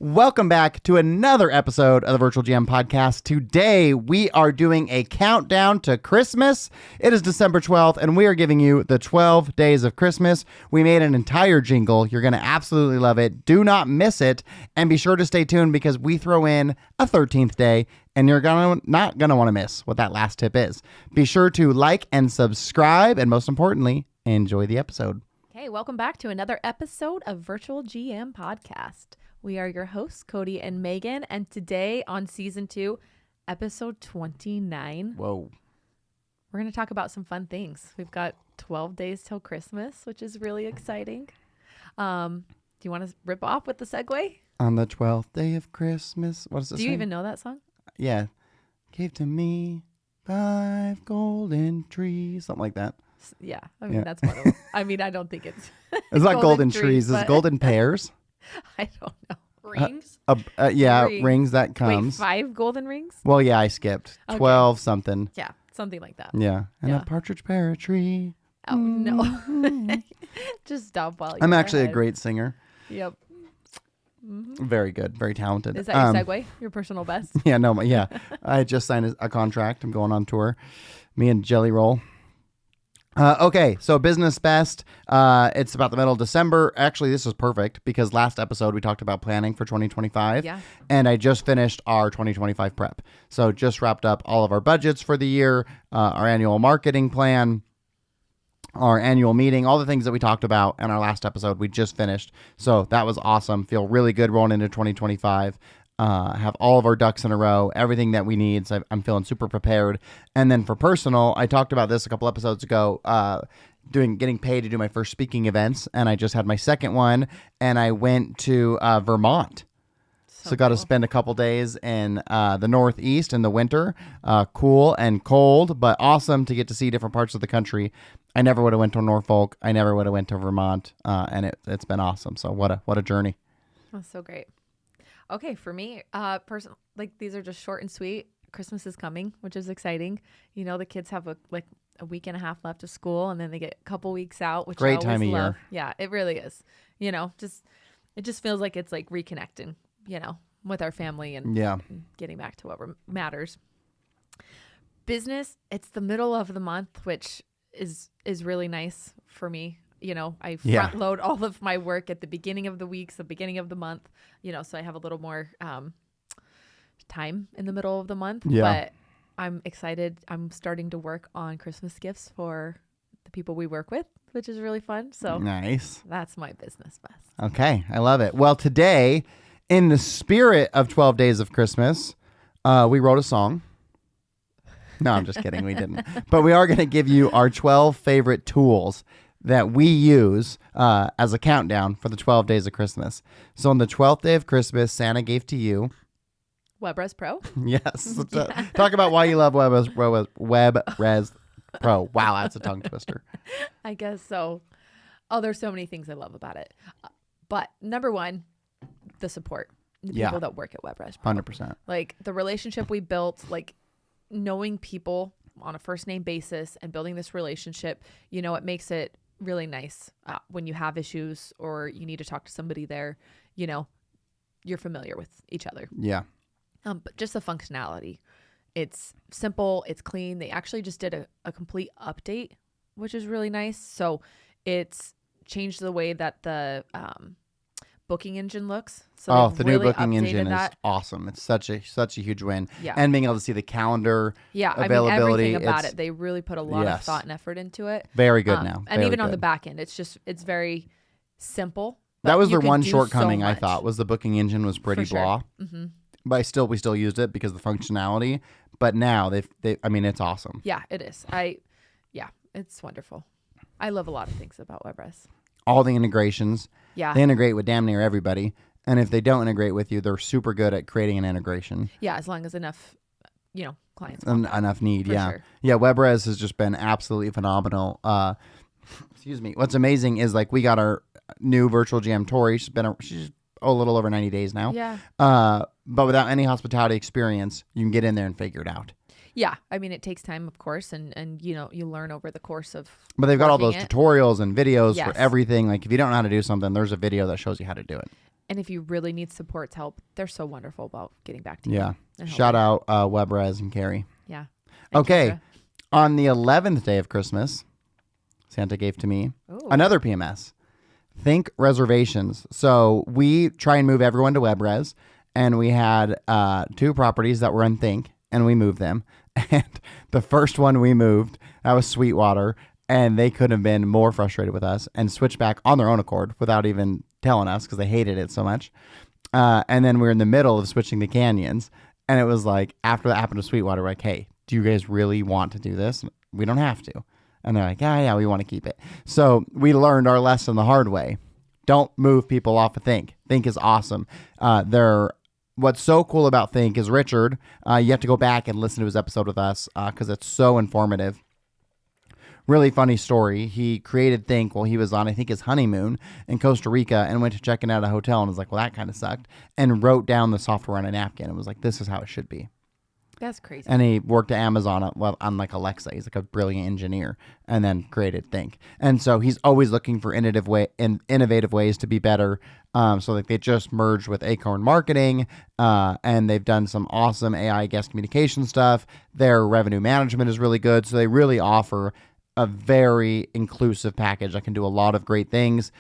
Welcome back to another episode of the Virtual GM Podcast. Today, we are doing a countdown to Christmas. It is December 12th, and we are giving you the 12 days of Christmas. We made an entire jingle. You're going to absolutely love it. Do not miss it, and be sure to stay tuned because we throw in a 13th day, and you're not going to want to miss what that last tip is. Be sure to like and subscribe, and most importantly, enjoy the episode. Hey, welcome back to another episode of Virtual GM Podcast. We are your hosts, Cody and Meagan, and today on Season 2, Episode 29, Whoa. we're going to talk about some fun things. We've got 12 days till Christmas, which is really exciting. Do you want to rip off with the segue? On the 12th day of Christmas. What does it say? Do you even know that song? Yeah. Gave to me 5 golden trees. Something like that. Yeah, I mean, that's one of them. I mean, I don't think it's... It's not golden trees. It's golden pears. I don't know. Rings? Rings that comes. Wait, 5 golden rings? Well, yeah, I skipped. Okay. 12 something. Yeah, something like that. Yeah. And Yeah. a partridge pear tree. Oh, no. Just stop while you're I'm actually ahead. a great singer. Yep. Mm-hmm. Very good. Very talented. Is that your segue? Your personal best? Yeah, no, I just signed a contract. I'm going on tour. Me and Jelly Roll. Okay, so business best. It's about the middle of December. Actually, this is perfect because last episode we talked about planning for 2025. Yeah. And I just finished our 2025 prep. So just wrapped up all of our budgets for the year, our annual marketing plan, our annual meeting, all the things that we talked about in our last episode. We just finished. So that was awesome. Feel really good rolling into 2025. Have all of our ducks in a row, everything that we need. So I'm feeling super prepared. And then for personal, I talked about this a couple episodes ago, getting paid to do my first speaking events. And I just had my second one and I went to Vermont. So got to spend a couple days in the Northeast in the winter. Cool and cold, but awesome to get to see different parts of the country. I never would have went to Norfolk. I never would have went to Vermont. And it's been awesome. So what a journey. That's so great. Okay, for me, these are just short and sweet. Christmas is coming, which is exciting. You know, the kids have a week and a half left of school, and then they get a couple weeks out, which great I always time of love. year. Yeah, it really is. You know, it just feels like it's like reconnecting, you know, with our family and getting back to what matters. Business, it's the middle of the month, which is really nice for me. You know, I front load all of my work at the beginning of the weeks, the beginning of the month, you know, so I have a little more time in the middle of the month. Yeah. But I'm excited. I'm starting to work on Christmas gifts for the people we work with, which is really fun. So nice. That's my business best. Okay. I love it. Well, today, in the spirit of 12 Days of Christmas, we wrote a song. No, I'm just kidding. We didn't. But we are going to give you our 12 favorite tools that we use as a countdown for the 12 days of Christmas. So on the 12th day of Christmas, Santa gave to you... WebRezPro? Yes. Talk about why you love WebRezPro. Wow, that's a tongue twister. I guess so. Oh, there's so many things I love about it. But number one, the support. The people that work at WebRezPro. 100%. Like the relationship we built, like knowing people on a first name basis and building this relationship, you know, it makes it really nice when you have issues or you need to talk to somebody there, you know, you're familiar with each other. Yeah. But just the functionality, it's simple, it's clean. They actually just did a complete update, which is really nice. So it's changed the way that the booking engine looks. So the really new booking engine is awesome. It's such a huge win. Yeah. And being able to see the calendar availability. I mean, everything about it. They really put a lot of thought and effort into it. Very good now. And even on the back end, it's very simple. That was their one shortcoming, I thought, was the booking engine was pretty blah. Mm-hmm. But we still used it because of the functionality. But now I mean, it's awesome. Yeah, it is. It's wonderful. I love a lot of things about WebRez. All the integrations. Yeah. They integrate with damn near everybody. And if they don't integrate with you, they're super good at creating an integration. Yeah, as long as enough, you know, clients. Enough need, Sure. Yeah, WebRez has just been absolutely phenomenal. Excuse me. What's amazing is like we got our new virtual GM Tori. She's a little over 90 days now. Yeah. But without any hospitality experience, you can get in there and figure it out. Yeah, I mean, it takes time, of course, and you know, you learn over the course of. But they've got all those tutorials and videos Yes. for everything. Like if you don't know how to do something, there's a video that shows you how to do it. And if you really need support's help, they're so wonderful about getting back to you. Yeah. Shout out WebRez and Carrie. Yeah. Okay. Kendra. On the 11th day of Christmas, Santa gave to me another PMS, Think Reservations. So we try and move everyone to WebRez, and we had 2 properties that were in Think, and we moved them. And the first one we moved, that was Sweetwater, and they couldn't have been more frustrated with us and switched back on their own accord without even telling us because they hated it so much. And then we were in the middle of switching the Canyons, and it was like, after that happened to Sweetwater, we're like, hey, do you guys really want to do this? We don't have to. And they're like, yeah, we want to keep it. So we learned our lesson the hard way. Don't move people off of Think. Think is awesome. What's so cool about Think is Richard, you have to go back and listen to his episode with us because it's so informative. Really funny story. He created Think while he was on, I think, his honeymoon in Costa Rica and went to checking out a hotel and was like, well, that kind of sucked. And wrote down the software on a napkin and was like, this is how it should be. That's crazy. And he worked at Amazon on like Alexa. He's like a brilliant engineer and then created Think. And so he's always looking for innovative ways to be better. So like they just merged with Acorn Marketing and they've done some awesome AI guest communication stuff. Their revenue management is really good. So they really offer a very inclusive package that can do a lot of great things.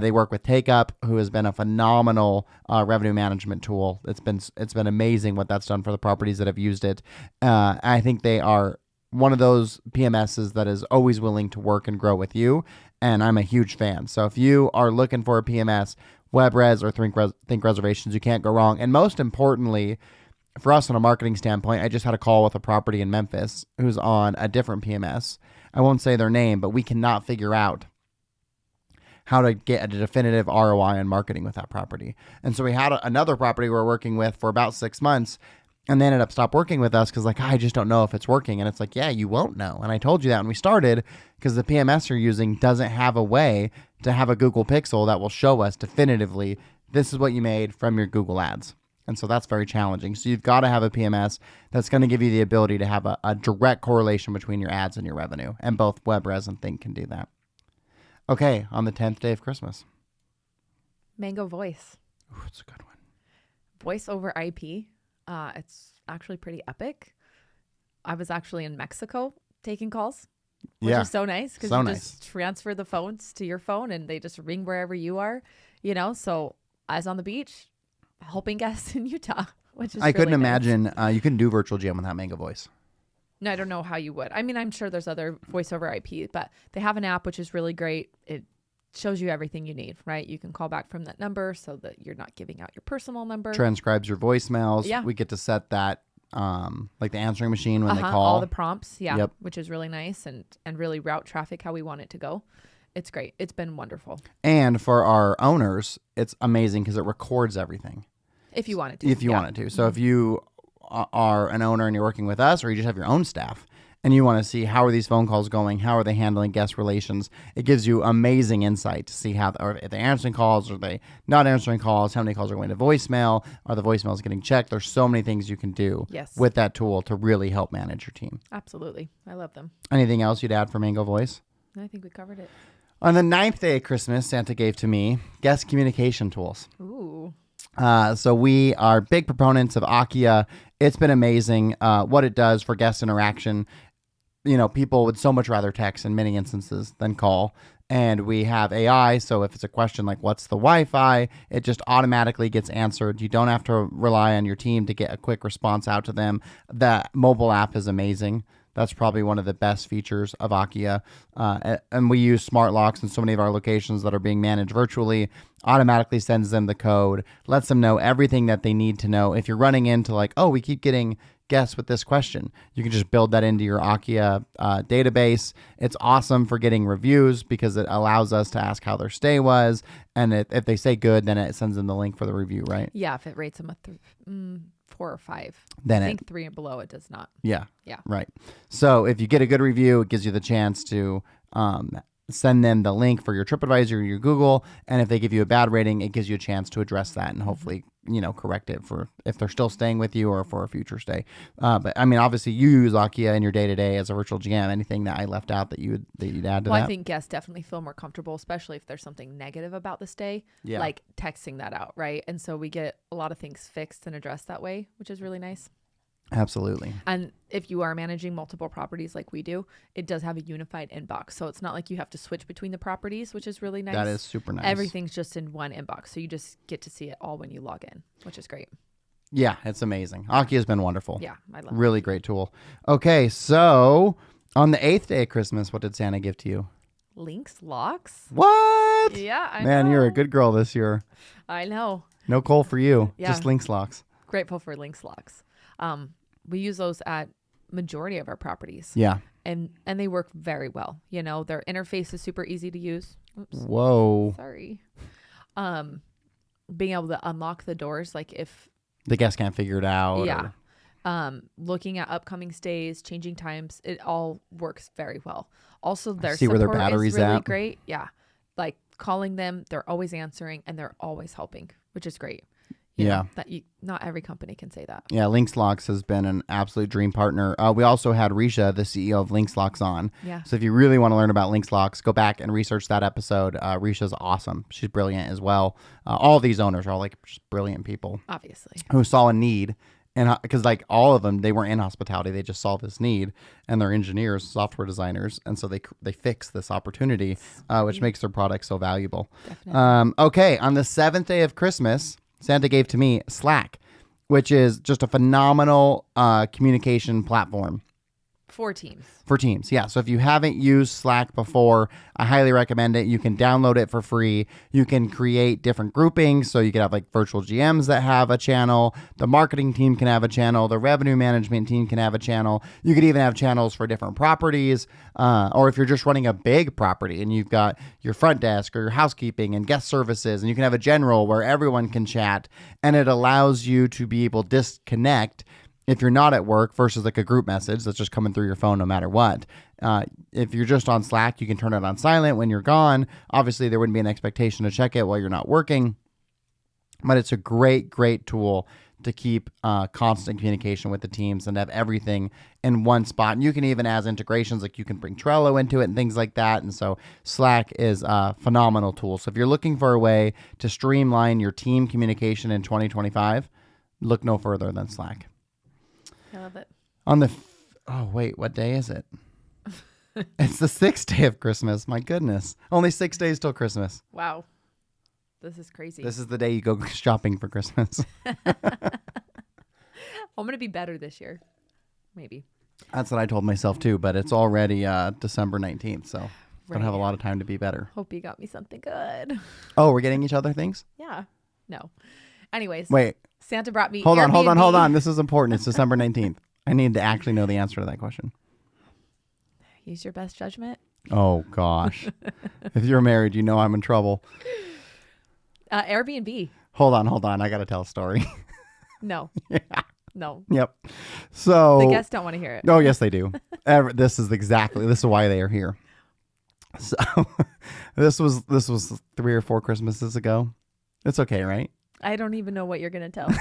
They work with TakeUp, who has been a phenomenal revenue management tool. It's been amazing what that's done for the properties that have used it. I think they are one of those PMSs that is always willing to work and grow with you, and I'm a huge fan. So if you are looking for a PMS, WebRez or Think Reservations, you can't go wrong. And most importantly, for us on a marketing standpoint, I just had a call with a property in Memphis who's on a different PMS. I won't say their name, but we cannot figure out how to get a definitive ROI on marketing with that property. And so we had another property we're working with for about 6 months, and they ended up stop working with us because like, I just don't know if it's working. And it's like, yeah, you won't know. And I told you that when we started because the PMS you're using doesn't have a way to have a Google Pixel that will show us definitively this is what you made from your Google ads. And so that's very challenging. So you've got to have a PMS that's going to give you the ability to have a direct correlation between your ads and your revenue. And both WebRez and Think can do that. Okay, on the 10th day of Christmas. Mango Voice. Ooh, it's a good one. Voice over IP. It's actually pretty epic. I was actually in Mexico taking calls, which is so nice because just transfer the phones to your phone and they just ring wherever you are, So I was on the beach helping guests in Utah, which is I couldn't nice. imagine you couldn't do virtual GM without Mango Voice. No, I don't know how you would. I mean, I'm sure there's other voice over IP, but they have an app which is really great. It shows you everything you need, right? You can call back from that number so that you're not giving out your personal number. Transcribes your voicemails. Yeah. We get to set that like the answering machine when they call. All the prompts, Yep. which is really nice and really route traffic how we want it to go. It's great. It's been wonderful. And for our owners, it's amazing because it records everything. If you wanted to. If you wanted to. So if you are an owner and you're working with us or you just have your own staff and you want to see how are these phone calls going, how are they handling guest relations, it gives you amazing insight to see how if they're answering calls, are they not answering calls, how many calls are going to voicemail, are the voicemails getting checked. There's so many things you can do with that tool to really help manage your team. Absolutely. I love them. Anything else you'd add for Mango Voice? I think we covered it. On the 9th day of Christmas, Santa gave to me guest communication tools. Ooh. So we are big proponents of Akia. It's been amazing what it does for guest interaction. People would so much rather text in many instances than call. And we have AI, so if it's a question like, what's the Wi-Fi? It just automatically gets answered. You don't have to rely on your team to get a quick response out to them. The mobile app is amazing. That's probably one of the best features of Akia. And we use smart locks in so many of our locations that are being managed virtually. Automatically sends them the code, lets them know everything that they need to know. If you're running into like, oh, we keep getting guests with this question, you can just build that into your Akia database. It's awesome for getting reviews because it allows us to ask how their stay was. And if they say good, then it sends them the link for the review, right? Yeah, if it rates them a 4 or 5. Then I think 3 and below it does not. Yeah. Yeah. Right. So if you get a good review, it gives you the chance to send them the link for your TripAdvisor or your Google. And if they give you a bad rating, it gives you a chance to address that and hopefully, correct it for if they're still staying with you or for a future stay. But I mean, obviously you use Akia in your day-to-day as a virtual GM. Anything that I left out that you'd add to that? I think guests definitely feel more comfortable, especially if there's something negative about the stay, like texting that out, right? And so we get a lot of things fixed and addressed that way, which is really nice. Absolutely. And if you are managing multiple properties like we do, it does have a unified inbox. So it's not like you have to switch between the properties, which is really nice. That is super nice. Everything's just in one inbox. So you just get to see it all when you log in, which is great. Yeah, it's amazing. Akia has been wonderful. Yeah, I love it. Really great tool. Okay, so on the 8th day of Christmas, what did Santa give to you? Lynx Locks? What? Yeah, I know. Man, you're a good girl this year. I know. No coal for you. Yeah. Just Lynx Locks. Grateful for Lynx Locks. We use those at majority of our properties. Yeah. And they work very well. Their interface is super easy to use. Oops. Whoa. Sorry. Being able to unlock the doors, like if the guest can't figure it out. Yeah. Looking at upcoming stays, changing times, it all works very well. Also, their see where their support battery's is really at. great. Yeah. Like calling them, they're always answering and they're always helping, which is great. Not every company can say that. Yeah, Lynx Locks has been an absolute dream partner. We also had Risha, the CEO of Lynx Locks, on. Yeah. So if you really want to learn about Lynx Locks, go back and research that episode. Risha's awesome. She's brilliant as well. All these owners are all like just brilliant people. Obviously. Who saw a need. And because like all of them, they weren't in hospitality. They just saw this need, and they're engineers, software designers. And so they fix this opportunity, which makes their product so valuable. Definitely. Okay. On the 7th day of Christmas, Santa gave to me Slack, which is just a phenomenal communication platform. For teams. For teams, yeah. So if you haven't used Slack before, I highly recommend it. You can download it for free. You can create different groupings. So you can have like virtual GMs that have a channel. The marketing team can have a channel. The revenue management team can have a channel. You could even have channels for different properties. Or if you're just running a big property and you've got your front desk or your housekeeping and guest services, and you can have a general where everyone can chat, and it allows you to be able to disconnect if you're not at work versus like a group message that's just coming through your phone no matter what. If you're just on Slack, you can turn it on silent when you're gone. Obviously, there wouldn't be an expectation to check it while you're not working. But it's a great, great tool to keep constant communication with the teams and have everything in one spot. And you can even add integrations, like you can bring Trello into it and things like that. And so Slack is a phenomenal tool. So if you're looking for a way to streamline your team communication in 2025, look no further than Slack. I love it. What day is it? It's the 6th day of Christmas. My goodness. Only 6 days till Christmas. Wow. This is crazy. This is the day you go shopping for Christmas. I'm going to be better this year. Maybe. That's what I told myself too, but it's already December 19th, so don't have a lot of time to be better. Hope you got me something good. Oh, we're getting each other things? Yeah. No. Anyways. Wait. Santa brought me Hold Airbnb. on. This is important. It's December 19th. I need to actually know the answer to that question. Use your best judgment. Oh, gosh. If you're married, you know I'm in trouble. Airbnb. Hold on. I got to tell a story. No. Yeah. No. Yep. So the guests don't want to hear it. Oh, yes, they do. This is why they are here. So this was 3 or 4 Christmases ago. It's okay, right? I don't even know what you're going to tell.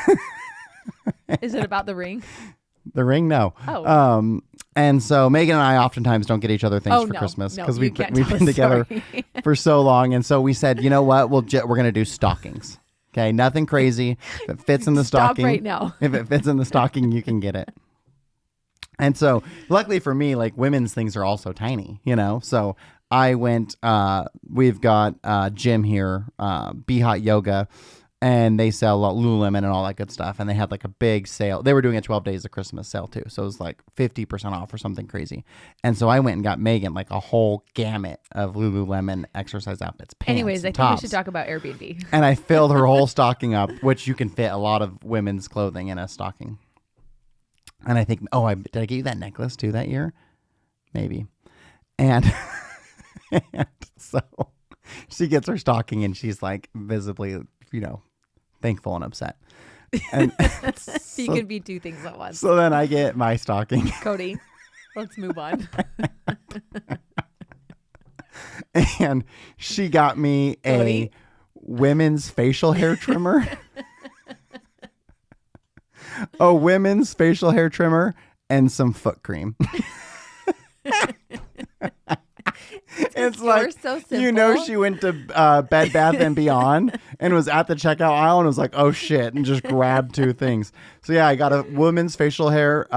Is it about the ring? The ring? No. Oh. And so Megan and I oftentimes don't get each other things for Christmas because we've been together for so long. And so we said, you know what? We're going to do stockings. Okay. Nothing crazy. If it fits in the stocking. Stop right now. If it fits in the stocking, you can get it. And so luckily for me, like women's things are also tiny, so I went, we've got a gym here, Be Hot Yoga, and they sell Lululemon and all that good stuff. And they had like a big sale. They were doing a 12 days of Christmas sale too. So it was like 50% off or something crazy. And so I went and got Megan like a whole gamut of Lululemon exercise outfits, pants, Anyways, I think tops. we should talk about Airbnb. And I filled her whole stocking up, which you can fit a lot of women's clothing in a stocking. And I think, did I get you that necklace too that year? Maybe. And, and so she gets her stocking and she's like visibly, thankful and upset. And You can be two things at once. So then I get my stocking. Cody, let's move on. And she got me a Cody? women's facial hair trimmer. A women's facial hair trimmer and some foot cream. It's like, so you know, she went to Bed Bath and Beyond and was at the checkout aisle and was like, oh shit, and just grabbed 2 things. So yeah, I got a woman's facial hair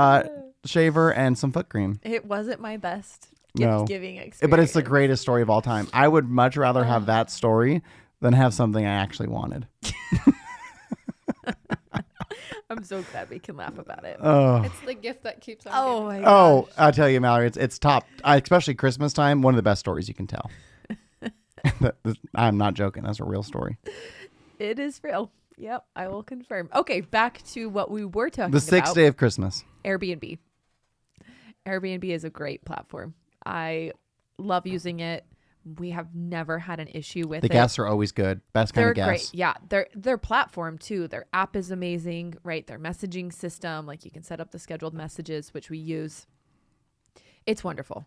shaver and some foot cream. It wasn't my best gift-giving experience. But it's the greatest story of all time. I would much rather have that story than have something I actually wanted. I'm so glad we can laugh about it. Oh. It's the gift that keeps on Oh giving. my gosh. Oh, I'll tell you, Mallory, it's top, especially Christmas time, one of the best stories you can tell. I'm not joking. That's a real story. It is real. Yep, I will confirm. Okay, back to what we were talking The about. 6th day of Christmas. Airbnb. Airbnb is a great platform. I love using it. We have never had an issue with it. The guests are always good. Best kind They're of guests. great. Yeah, their platform too. Their app is amazing, right? Their messaging system, like you can set up the scheduled messages, which we use. It's wonderful.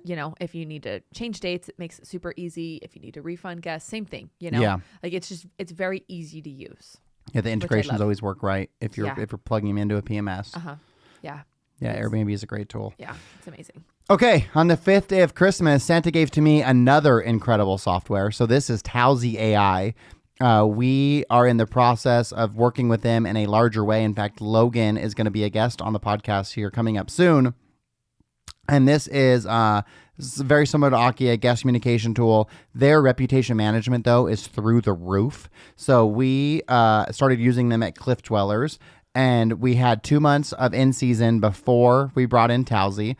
You know, if you need to change dates, it makes it super easy. If you need to refund guests, same thing. You know, Yeah. like it's very easy to use. Yeah, the integrations love. always work right if you're plugging them into a PMS. Yeah. Yeah, Airbnb is a great tool. Yeah, it's amazing. Okay, on the 5th day of Christmas, Santa gave to me another incredible software. So this is Talsey AI. We are in the process of working with them in a larger way. In fact, Logan is going to be a guest on the podcast here coming up soon. And this is very similar to Akia, guest communication tool. Their reputation management, though, is through the roof. So we started using them at Cliff Dwellers, and we had 2 months of in-season before we brought in Talsey.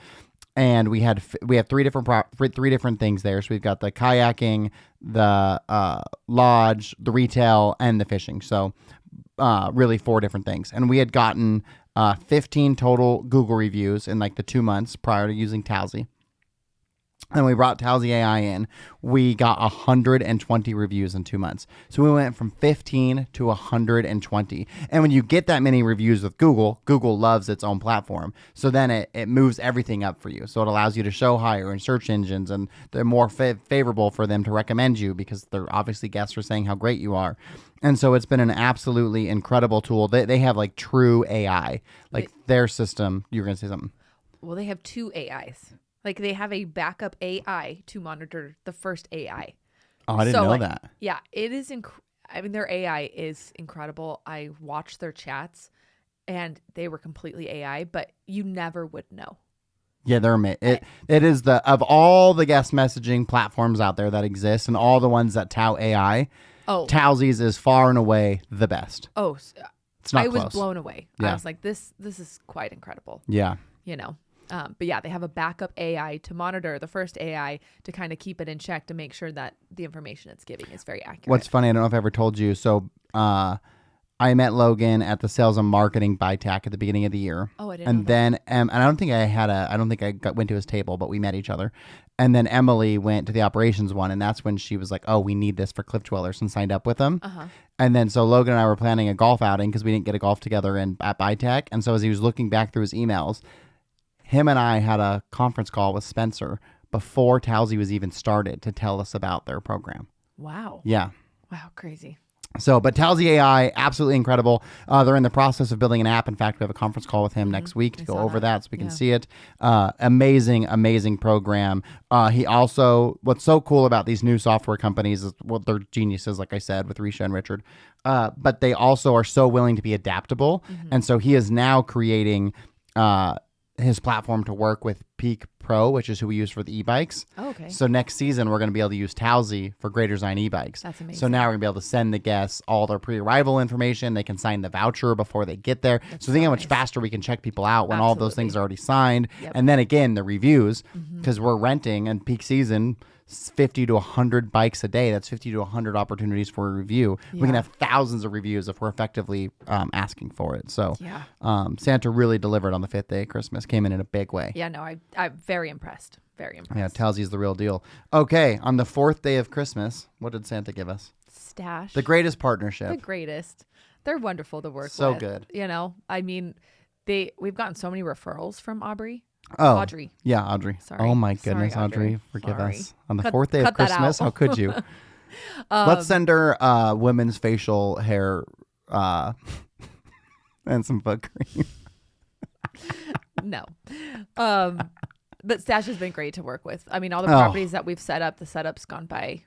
And we have 3 different things there. So we've got the kayaking, the lodge, the retail, and the fishing. So really 4 different things. And we had gotten 15 total Google reviews in like the 2 months prior to using Talsey. And we brought Talsey AI in. We got 120 reviews in 2 months. So we went from 15 to 120. And when you get that many reviews with Google, Google loves its own platform. So then it moves everything up for you. So it allows you to show higher in search engines, and they're more favorable for them to recommend you because they're obviously guests are saying how great you are. And so it's been an absolutely incredible tool. They have like true AI, like their system. You were going to say something. Well, they have 2 AIs. Like they have a backup AI to monitor the first AI. Oh, I didn't know that. Yeah, it is. I mean, their AI is incredible. I watched their chats, and they were completely AI, but you never would know. Yeah, they're amazing. It is of all the guest messaging platforms out there that exist, and all the ones that tout AI. Talsey's is far and away the best. Oh, it's not I close. was blown away. Yeah. I was like, this is quite incredible. Yeah. You know. But yeah, they have a backup AI to monitor the first AI to kind of keep it in check to make sure that the information it's giving is very accurate. What's funny, I don't know if I ever told you. So I met Logan at the sales and marketing BITAC at the beginning of the year. Oh, I didn't know that. Then, and I don't think I went to his table, but we met each other. And then Emily went to the operations one, and that's when she was like, oh, we need this for Cliff Dwellers, and signed up with them. And then so Logan and I were planning a golf outing because we didn't get a golf together at BITAC. And so as he was looking back through his emails, him and I had a conference call with Spencer before Talsey was even started to tell us about their program. Wow. Yeah. Wow, crazy. So, but Talsey AI, absolutely incredible. They're in the process of building an app. In fact, we have a conference call with him next week to go over that so we can see it. Amazing program. He also, what's so cool about these new software companies is, well, they're geniuses, like I said, with Risha and Richard. But they also are so willing to be adaptable. And so he is now creating his platform to work with Peak Pro, which is who we use for the e-bikes. Oh, okay. So next season, we're going to be able to use Talsey for Greater Design e-bikes. That's amazing. So now we're going to be able to send the guests all their pre-arrival information. They can sign the voucher before they get there. So think how much faster we can check people out when all of those things are already signed. And then again, the reviews, because we're renting and peak season, 50 to 100 bikes a day. That's 50 to 100 opportunities for a review. We can have thousands of reviews if we're effectively asking for it. So Santa really delivered on the 5th day of Christmas. Came in a big way. Yeah, no, I'm very impressed. Very impressed. Yeah, Talsey's the real deal. Okay, on the 4th day of Christmas, what did Santa give us? Stash. The greatest partnership. The greatest. They're wonderful to work with. So good. You know, I mean, we've gotten so many referrals from Aubrey. Oh, Audrey. Yeah, Audrey. Sorry. Oh my goodness, Sorry, Audrey. Forgive Sorry. us. On the fourth day of Christmas, how could you? Let's send her women's facial hair and some foot cream. No. But Stash has been great to work with. I mean, all the properties that we've set up, the setup's gone by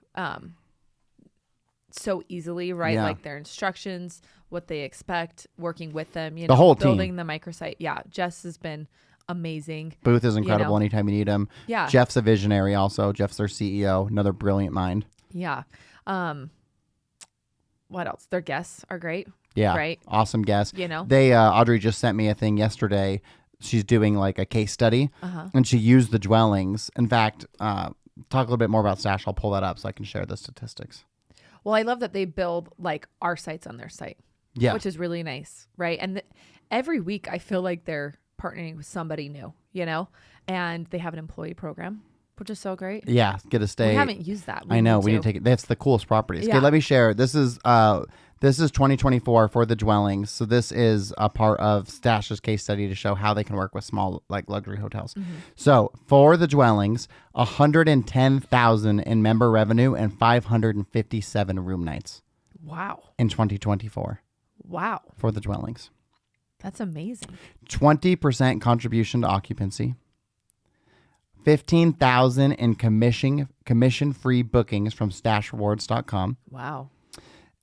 so easily, right? Yeah. Like their instructions, what they expect, working with them, The whole team. building the microsite. Yeah, Jess has been amazing. Booth is incredible anytime you need him. Yeah. Jeff's a visionary also. Jeff's their CEO, another brilliant mind. Yeah. What else? Their guests are great. Yeah. Right. Awesome guests. They, Audrey just sent me a thing yesterday. She's doing like a case study and she used the dwellings. In fact, talk a little bit more about Stash. I'll pull that up so I can share the statistics. Well, I love that they build like our sites on their site. Yeah. Which is really nice. Right. And every week I feel like they're partnering with somebody new, and they have an employee program, which is so great. Yeah. Get a stay. We haven't used that. I know. We need to take it. That's the coolest properties. Yeah. Okay, let me share. This is 2024 for the dwellings. So this is a part of Stash's case study to show how they can work with small like luxury hotels. Mm-hmm. So for the dwellings, 110,000 in member revenue and 557 room nights. Wow. In 2024. Wow. For the dwellings. That's amazing. 20% contribution to occupancy. 15,000 in commission-free bookings from stashrewards.com. Wow.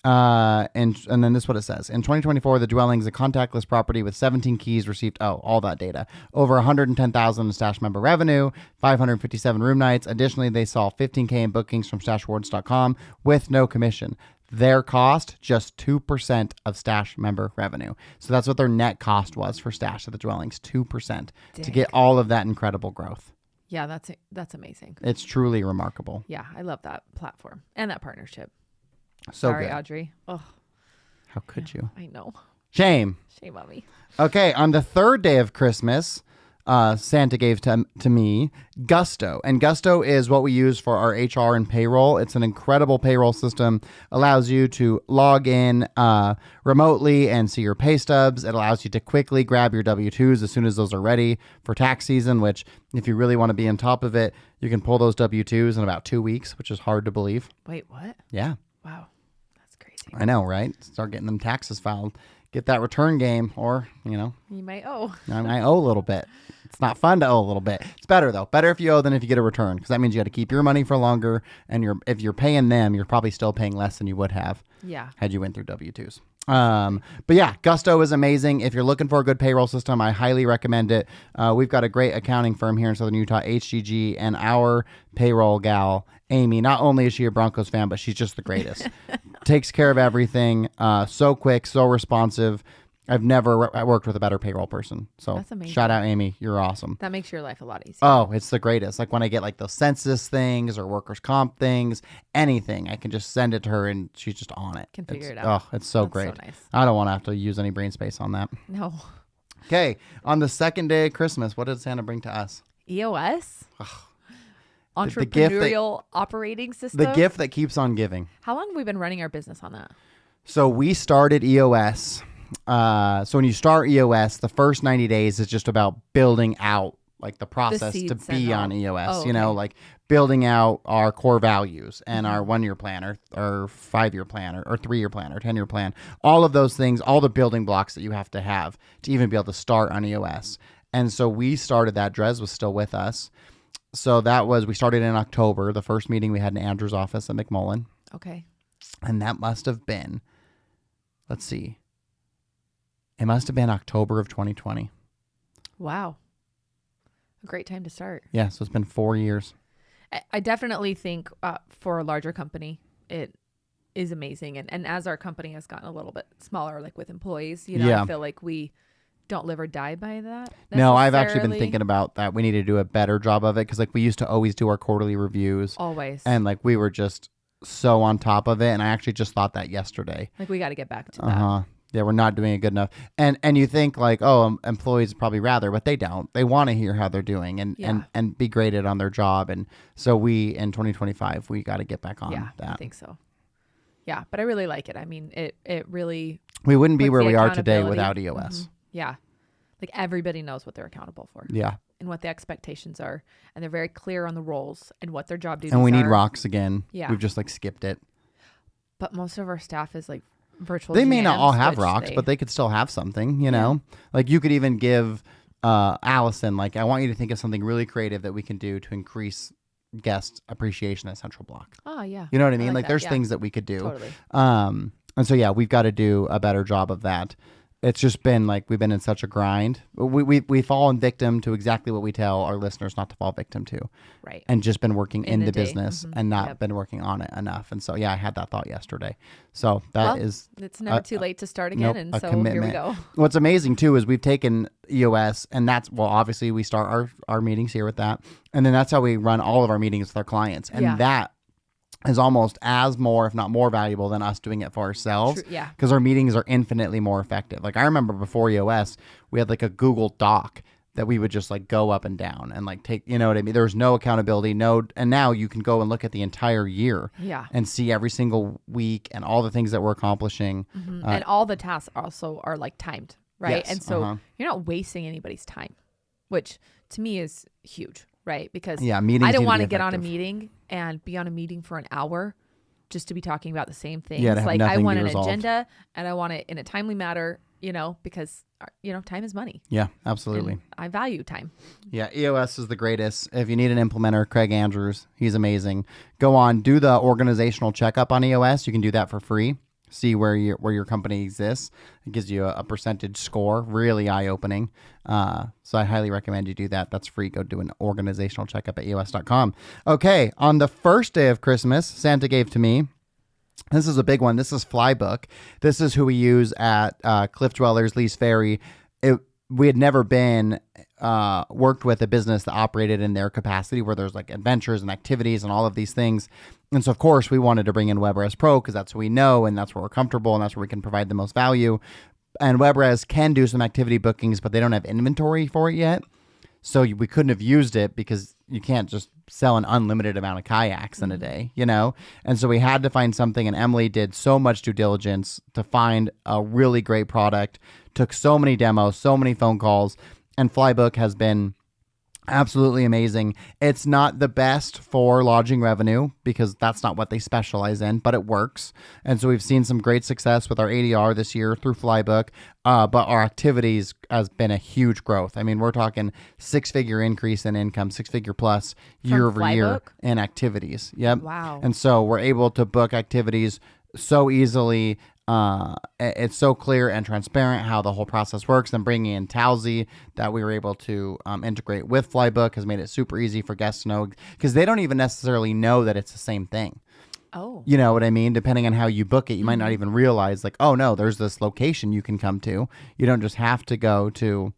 And then this is what it says. In 2024, the dwellings, a contactless property with 17 keys, received all that data. Over 110,000 in Stash member revenue, 557 room nights. Additionally, they saw 15K in bookings from stashrewards.com with no commission. Their cost, just 2% of Stash member revenue. So that's what their net cost was for Stash at the dwellings, 2% to get all of that incredible growth. Yeah, that's amazing. It's truly remarkable. Yeah, I love that platform and that partnership. So Sorry, good. Audrey. Oh, how could you? I know. Shame on me. Okay, on the third day of Christmas, Santa gave to me Gusto. And Gusto is what we use for our HR and payroll. It's an incredible payroll system. Allows you to log in remotely and see your pay stubs. It allows you to quickly grab your W-2s as soon as those are ready for tax season, which if you really want to be on top of it, you can pull those W-2s in about 2 weeks, which is hard to believe. Wait, what? Yeah. Wow. That's crazy. I know, right? Start getting them taxes filed. Get that return game, or, you might owe. I might owe a little bit. It's not fun to owe a little bit. It's better, though. Better if you owe than if you get a return, because that means you got to keep your money for longer, and if you're paying them, you're probably still paying less than you would have had you went through W-2s. But yeah, Gusto is amazing. If you're looking for a good payroll system, I highly recommend it. We've got a great accounting firm here in Southern Utah, HGG, and our payroll gal, Amy, not only is she a Broncos fan, but she's just the greatest. Takes care of everything. So quick, so responsive. I've never worked with a better payroll person. So shout out, Amy. You're awesome. That makes your life a lot easier. Oh, it's the greatest. Like when I get like those census things or workers' comp things, anything, I can just send it to her and she's just on it. Can figure it out. Oh, it's so great. So nice. I don't want to have to use any brain space on that. No. Okay. On the second day of Christmas, what did Santa bring to us? EOS? Entrepreneurial operating system? The gift that keeps on giving. How long have we been running our business on that? So we started EOS. So when you start EOS, the first 90 days is just about building out like the process to be on EOS, like building out our core values and our 1 year plan or 5-year plan or 3-year plan or 10-year plan, all of those things, all the building blocks that you have to even be able to start on EOS. And so we started that. Drez was still with us. So we started in October. The first meeting we had in Andrew's office at McMullen. Okay. And that must have been, let's see. It must have been October of 2020. Wow. A great time to start. Yeah, so it's been 4 years. I definitely think for a larger company, it is amazing. And as our company has gotten a little bit smaller, like with employees, I feel like we don't live or die by that. No, I've actually been thinking about that. We need to do a better job of it because like we used to always do our quarterly reviews. Always. And like we were just so on top of it. And I actually just thought that yesterday. Like we got to get back to that. Yeah, we're not doing it good enough. And you think like, employees probably rather, but they don't. They want to hear how they're doing and be graded on their job. And so in 2025, we got to get back on that. I think so. Yeah, but I really like it. I mean, it really... We wouldn't be where we are today without EOS. Mm-hmm. Yeah. Like everybody knows what they're accountable for. Yeah. and what the expectations are, and they're very clear on the roles and what their job duties And we need are. rocks again. Yeah. We've just like skipped it. But most of our staff is like virtual. They may not GMs, all have which rocks, but they could still have something, you Yeah. know? Like you could even give Allison, like, I want you to think of something really creative that we can do to increase guest appreciation at Central Block. Oh, yeah. You know what I mean? Like that, there's yeah. things that we could do. Totally. And so, yeah, we've got to do a better job of that. It's just been like we've been in such a grind. We've fallen victim to exactly what we tell our listeners not to fall victim to. Right. And just been working in the day. business Mhm. and not Yep. been working on it enough. And so, yeah, I had that thought yesterday. So that is It's never too late to start again. nope, and a so commitment. here we go. What's amazing too is we've taken EOS, and that's, well, obviously we start our meetings here with that. And then that's how we run all of our meetings with our clients. And Yeah. that is almost as more, if not more valuable than us doing it for ourselves. True, yeah. Because our meetings are infinitely more effective. Like I remember before EOS, we had like a Google Doc that we would just like go up and down and like take, you know what I mean? There was no accountability, and now you can go and look at the entire year Yeah. and see every single week and all the things that we're accomplishing. And all the tasks also are like timed, right? Yes, And so uh-huh. you're not wasting anybody's time, which to me is huge, right? Because Yeah, meetings I need don't to want be to get on a effective. meeting and be on a meeting for an hour just to be talking about the same things. Yeah, to have like I nothing want be an resolved. agenda and I want it in a timely manner, because time is money. Yeah, absolutely. And I value time. Yeah, EOS is the greatest. If you need an implementer, Craig Andrews, he's amazing. Go on, do the organizational checkup on EOS. You can do that for free. See where your company exists. It gives you a percentage score. Really eye-opening. So I highly recommend you do that. That's free. Go do an organizational checkup at EOS.com. Okay, on the first day of Christmas, Santa gave to me. This is a big one. This is Flybook. This is who we use at Cliff Dwellers, Lee's Ferry. We had never been worked with a business that operated in their capacity where there's like adventures and activities and all of these things. And so, of course, we wanted to bring in WebRezPro because that's what we know and that's where we're comfortable and that's where we can provide the most value. And WebRez can do some activity bookings, but they don't have inventory for it yet. So we couldn't have used it because you can't just sell an unlimited amount of kayaks in a day, And so we had to find something, and Emily did so much due diligence to find a really great product, took so many demos, so many phone calls, and Flybook has been absolutely amazing. It's not the best for lodging revenue because that's not what they specialize in, but it works. And so we've seen some great success with our ADR this year through Flybook, but our activities has been a huge growth. I mean, we're talking 6-figure increase in income, 6-figure plus year over year Flybook? in activities. Yep. Wow. And so we're able to book activities so easily. It's so clear and transparent how the whole process works. And bringing in Talsey that we were able to integrate with Flybook has made it super easy for guests to know, because they don't even necessarily know that it's the same thing. Oh. You know what I mean? Depending on how you book it, you might not even realize like, oh no, there's this location you can come to. You don't just have to go to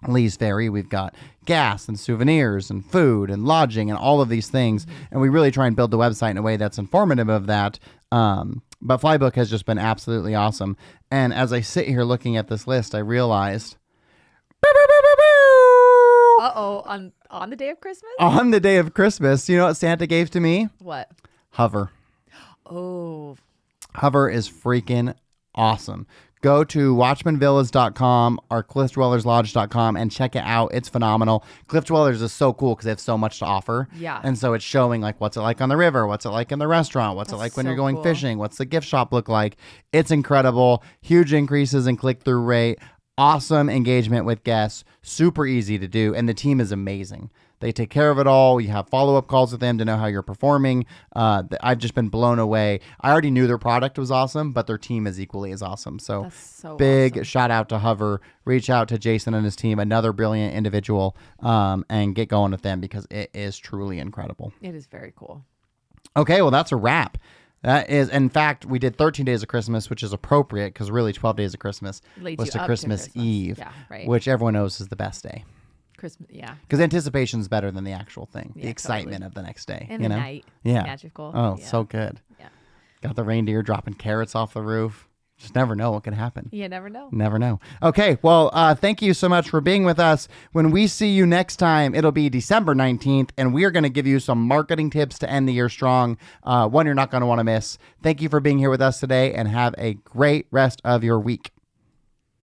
Lee's Ferry. We've got gas and souvenirs and food and lodging and all of these things. And we really try and build the website in a way that's informative of that. But Flybook has just been absolutely awesome. And as I sit here looking at this list, I realized On the day of Christmas? on the day of Christmas, you know what Santa gave to me? What? HOVR. Oh. HOVR is freaking awesome. Go to watchmanvillas.com or cliffdwellerslodge.com and check it out. It's phenomenal. Cliff Dwellers is so cool because they have so much to offer. Yeah. And so it's showing like what's it like on the river, what's it like in the restaurant, what's it like when so you're going cool. fishing, what's the gift shop look like. It's incredible. Huge increases in click-through rate. Awesome engagement with guests. Super easy to do. And the team is amazing. They take care of it all. You have follow-up calls with them to know how you're performing. I've just been blown away. I already knew their product was awesome, but their team is equally as awesome. So, That's so big awesome. shout out to HOVR. Reach out to Jason and his team, another brilliant individual, and get going with them because it is truly incredible. It is very cool. Okay, well, that's a wrap. That is, in fact, we did 13 days of Christmas, which is appropriate because really 12 days of Christmas Leads was you to up to Christmas Christmas. Eve, Yeah, right. which everyone knows is the best day. Christmas, yeah. Because anticipation is better than the actual thing. The Yeah, excitement totally. of the next day. And you the know? night. Yeah. Magical. Oh, Yeah. so good. Yeah. Got the reindeer dropping carrots off the roof. Just never know what could happen. You never know. Never know. Okay, well, thank you so much for being with us. When we see you next time, it'll be December 19th, and we are going to give you some marketing tips to end the year strong. One you're not going to want to miss. Thank you for being here with us today, and have a great rest of your week.